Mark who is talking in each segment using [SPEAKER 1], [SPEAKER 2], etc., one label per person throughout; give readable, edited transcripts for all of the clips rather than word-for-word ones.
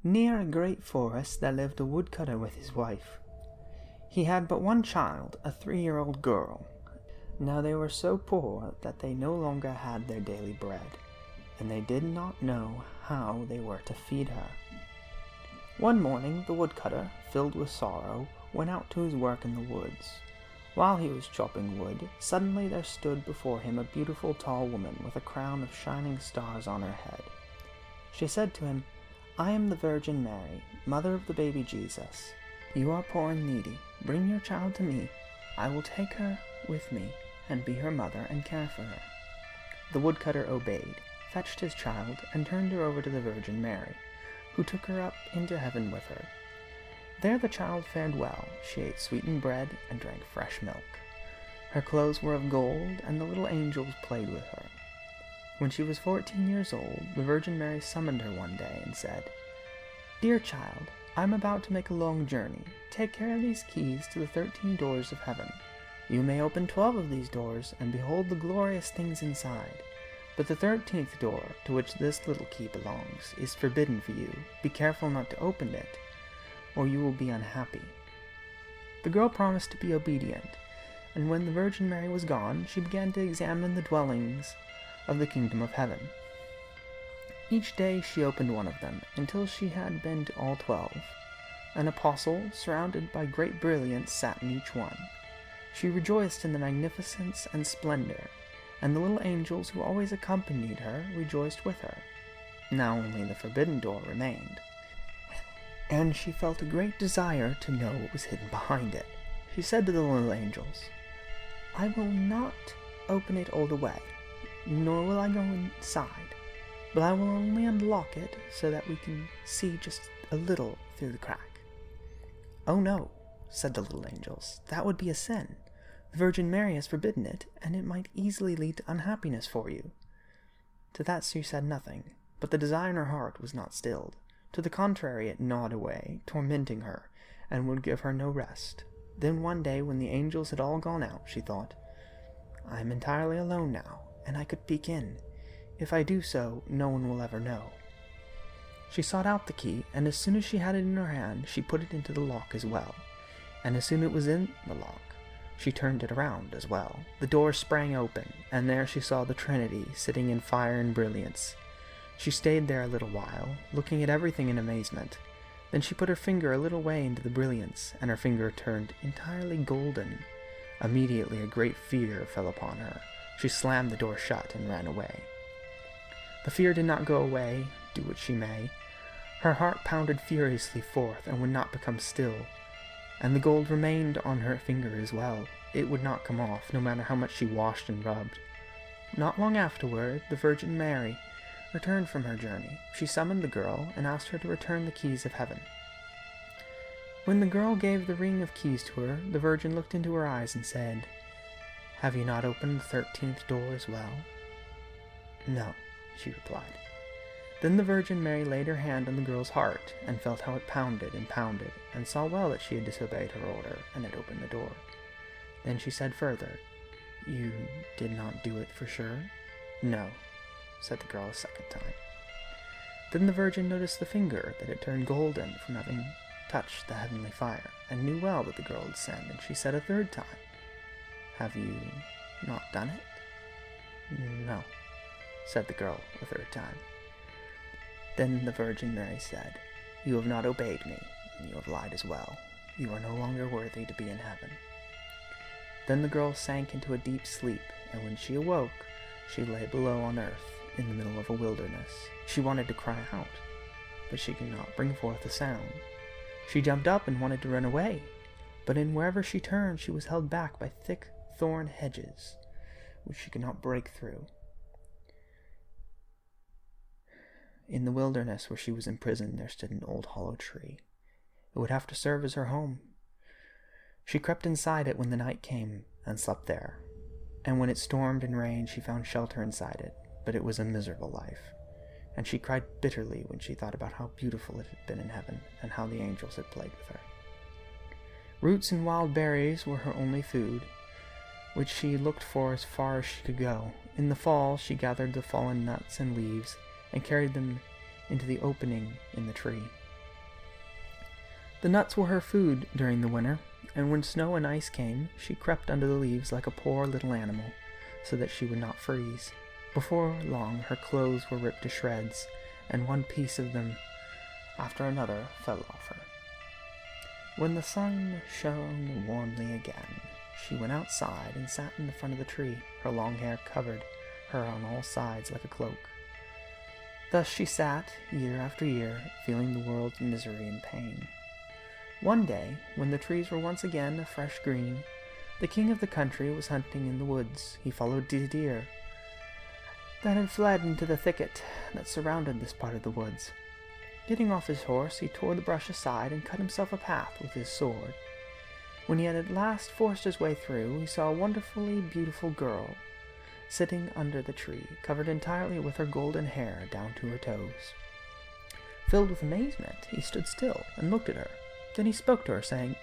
[SPEAKER 1] Near a great forest there lived a woodcutter with his wife. He had but one child, a 3-year-old girl. Now they were so poor that they no longer had their daily bread, and they did not know how they were to feed her. One morning the woodcutter, filled with sorrow, went out to his work in the woods. While he was chopping wood, suddenly there stood before him a beautiful tall woman with a crown of shining stars on her head. She said to him, "I am the Virgin Mary, mother of the baby Jesus. You are poor and needy. Bring your child to me. I will take her with me and be her mother and care for her." The woodcutter obeyed, fetched his child, and turned her over to the Virgin Mary, who took her up into heaven with her. There the child fared well. She ate sweetened bread and drank fresh milk. Her clothes were of gold, and the little angels played with her. When she was 14 years old, the Virgin Mary summoned her one day and said, "Dear child, I am about to make a long journey. Take care of these keys to the 13 doors of heaven. You may open 12 of these doors and behold the glorious things inside. But the 13th door, to which this little key belongs, is forbidden for you. Be careful not to open it, or you will be unhappy." The girl promised to be obedient, and when the Virgin Mary was gone, she began to examine the dwellings of the kingdom of heaven. Each day she opened one of them, until she had been to all 12. An apostle, surrounded by great brilliance, sat in each one. She rejoiced in the magnificence and splendor, and the little angels who always accompanied her rejoiced with her. Now only the forbidden door remained, and she felt a great desire to know what was hidden behind it. She said to the little angels, "I will not open it all the way, nor will I go inside, but I will only unlock it so that we can see just a little through the crack." "Oh no," said the little angels, "that would be a sin. The Virgin Mary has forbidden it, and it might easily lead to unhappiness for you." To that she said nothing, but the desire in her heart was not stilled. To the contrary, it gnawed away, tormenting her, and would give her no rest. Then one day, when the angels had all gone out, she thought, "I am entirely alone now, and I could peek in. If I do so, no one will ever know." She sought out the key, and as soon as she had it in her hand, she put it into the lock as well. And as soon as it was in the lock, she turned it around as well. The door sprang open, and there she saw the Trinity sitting in fire and brilliance. She stayed there a little while, looking at everything in amazement. Then she put her finger a little way into the brilliance, and her finger turned entirely golden. Immediately a great fear fell upon her. She slammed the door shut and ran away. The fear did not go away, do what she may. Her heart pounded furiously forth and would not become still, and the gold remained on her finger as well. It would not come off, no matter how much she washed and rubbed. Not long afterward, the Virgin Mary returned from her journey. She summoned the girl and asked her to return the keys of heaven. When the girl gave the ring of keys to her, the Virgin looked into her eyes and said, "Have you not opened the 13th door as well?" "No," she replied. Then the Virgin Mary laid her hand on the girl's heart, and felt how it pounded, and saw well that she had disobeyed her order, and had opened the door. Then she said further, "You did not do it for sure?" "No," said the girl a second time. Then the Virgin noticed the finger, that it turned golden from having touched the heavenly fire, and knew well that the girl had sinned, and she said a third time, "Have you not done it?" "No," said the girl a third time. Then the Virgin Mary said, "You have not obeyed me, and you have lied as well. You are no longer worthy to be in heaven." Then the girl sank into a deep sleep, and when she awoke, she lay below on earth, in the middle of a wilderness. She wanted to cry out, but she could not bring forth a sound. She jumped up and wanted to run away, but in wherever she turned, she was held back by thick thorn hedges, which she could not break through. In the wilderness where she was imprisoned, there stood an old hollow tree. It would have to serve as her home. She crept inside it when the night came, and slept there. And when it stormed and rained, she found shelter inside it, but it was a miserable life. And she cried bitterly when she thought about how beautiful it had been in heaven, and how the angels had played with her. Roots and wild berries were her only food, which she looked for as far as she could go. In the fall, she gathered the fallen nuts and leaves, and carried them into the opening in the tree. The nuts were her food during the winter, and when snow and ice came, she crept under the leaves like a poor little animal, so that she would not freeze. Before long, her clothes were ripped to shreds, and one piece of them after another fell off her. When the sun shone warmly again, she went outside and sat in the front of the tree. Her long hair covered her on all sides like a cloak. Thus she sat, year after year, feeling the world's misery and pain. One day, when the trees were once again a fresh green, the king of the country was hunting in the woods. He followed the deer that had fled into the thicket that surrounded this part of the woods. Getting off his horse, he tore the brush aside and cut himself a path with his sword. When he had at last forced his way through, he saw a wonderfully beautiful girl sitting under the tree, covered entirely with her golden hair down to her toes. Filled with amazement, he stood still and looked at her. Then he spoke to her, saying,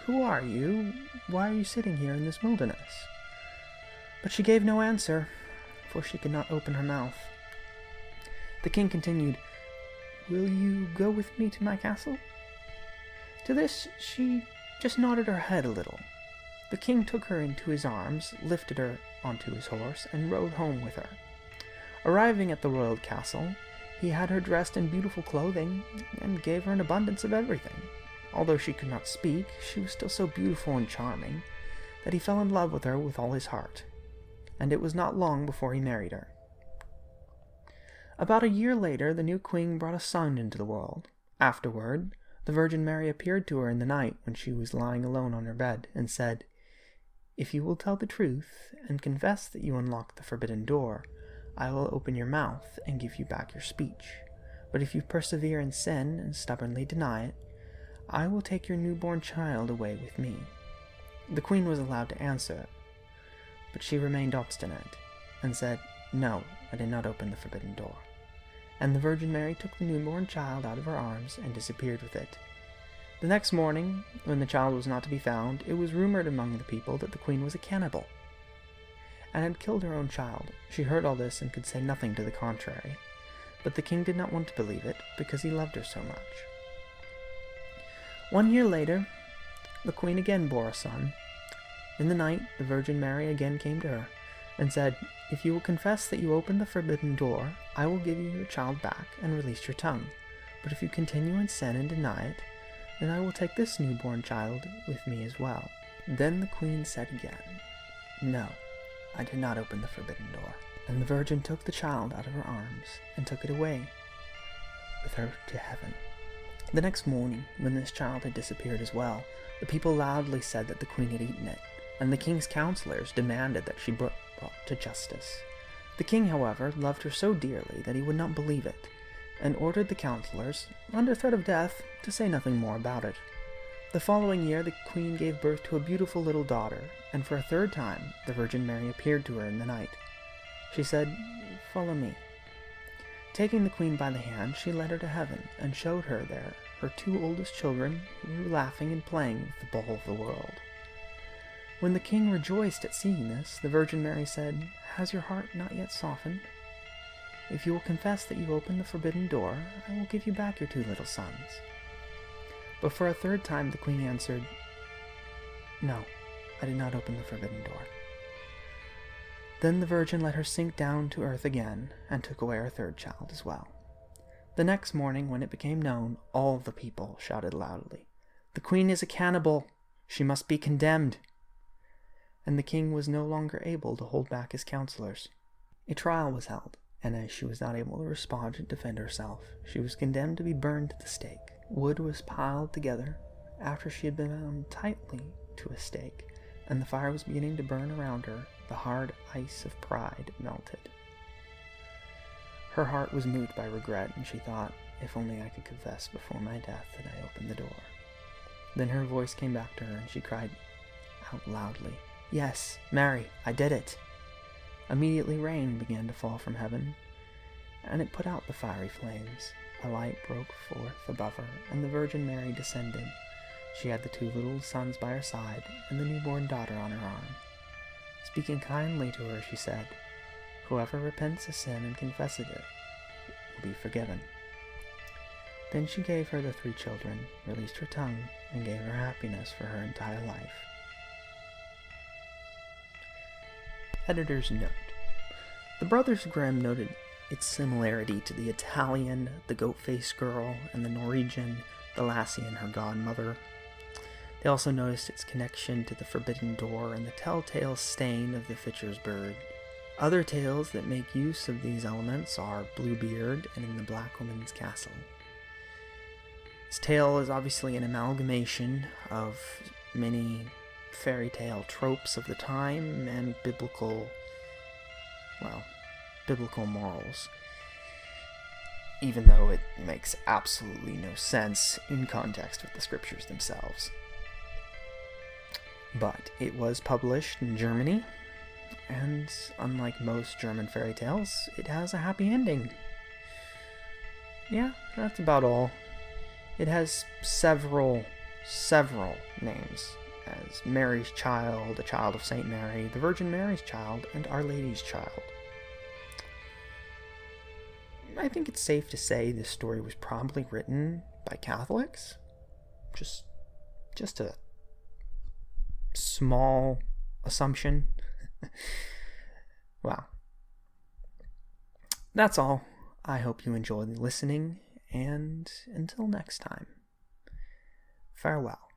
[SPEAKER 1] "Who are you? Why are you sitting here in this wilderness?" But she gave no answer, for she could not open her mouth. The king continued, "Will you go with me to my castle?" To this she just nodded her head a little. The king took her into his arms, lifted her onto his horse, and rode home with her. Arriving at the royal castle, he had her dressed in beautiful clothing, and gave her an abundance of everything. Although she could not speak, she was still so beautiful and charming that he fell in love with her with all his heart, and it was not long before he married her. About a year later, the new queen brought a son into the world. Afterward, the Virgin Mary appeared to her in the night when she was lying alone on her bed, and said, "If you will tell the truth, and confess that you unlocked the forbidden door, I will open your mouth and give you back your speech. But if you persevere in sin and stubbornly deny it, I will take your newborn child away with me." The queen was allowed to answer, but she remained obstinate, and said, "No, I did not open the forbidden door." And the Virgin Mary took the newborn child out of her arms and disappeared with it. The next morning, when the child was not to be found, it was rumored among the people that the queen was a cannibal, and had killed her own child. She heard all this and could say nothing to the contrary, but the king did not want to believe it, because he loved her so much. 1 year later, the queen again bore a son. In the night, the Virgin Mary again came to her, and said, "If you will confess that you opened the forbidden door, I will give you your child back and release your tongue. But if you continue in sin and deny it, then I will take this newborn child with me as well." Then the queen said again, "No, I did not open the forbidden door." And the Virgin took the child out of her arms and took it away with her to heaven. The next morning, when this child had disappeared as well, the people loudly said that the queen had eaten it, and the king's counselors demanded that she brought to justice. The king, however, loved her so dearly that he would not believe it, and ordered the counselors, under threat of death, to say nothing more about it. The following year, the queen gave birth to a beautiful little daughter, and for a third time, the Virgin Mary appeared to her in the night. She said, "Follow me." Taking the queen by the hand, she led her to heaven, and showed her there her 2 oldest children, who were laughing and playing with the ball of the world. When the king rejoiced at seeing this, the Virgin Mary said, "Has your heart not yet softened? If you will confess that you opened the forbidden door, I will give you back your 2 little sons." But for a third time the queen answered, "No, I did not open the forbidden door." Then the Virgin let her sink down to earth again, and took away her 3rd child as well. The next morning, when it became known, all the people shouted loudly, "The queen is a cannibal! She must be condemned!" And the king was no longer able to hold back his counselors. A trial was held, and as she was not able to respond and defend herself, she was condemned to be burned to the stake. Wood was piled together after she had been bound tightly to a stake, and the fire was beginning to burn around her. The hard ice of pride melted. Her heart was moved by regret, and she thought, "If only I could confess before my death that I opened the door." Then her voice came back to her, and she cried out loudly, "Yes, Mary, I did it." Immediately rain began to fall from heaven, and it put out the fiery flames. A light broke forth above her, and the Virgin Mary descended. She had the 2 little sons by her side, and the newborn daughter on her arm. Speaking kindly to her, she said, "Whoever repents a sin and confesses it will be forgiven." Then she gave her the 3 children, released her tongue, and gave her happiness for her entire life. Editor's note. The Brothers Grimm noted its similarity to the Italian, the goat-faced girl, and the Norwegian, the Lassie and her godmother. They also noticed its connection to the forbidden door and the telltale stain of the Fitcher's bird. Other tales that make use of these elements are Bluebeard and In the Black Woman's Castle. This tale is obviously an amalgamation of many fairy tale tropes of the time and biblical morals, even though it makes absolutely no sense in context with the scriptures themselves. But it was published in Germany, and unlike most German fairy tales, it has a happy ending. Yeah, that's about all. It has several names, as Mary's Child, a Child of St. Mary, the Virgin Mary's Child, and Our Lady's Child. I think it's safe to say this story was probably written by Catholics. Just a small assumption. Well, that's all. I hope you enjoyed listening, and until next time, farewell.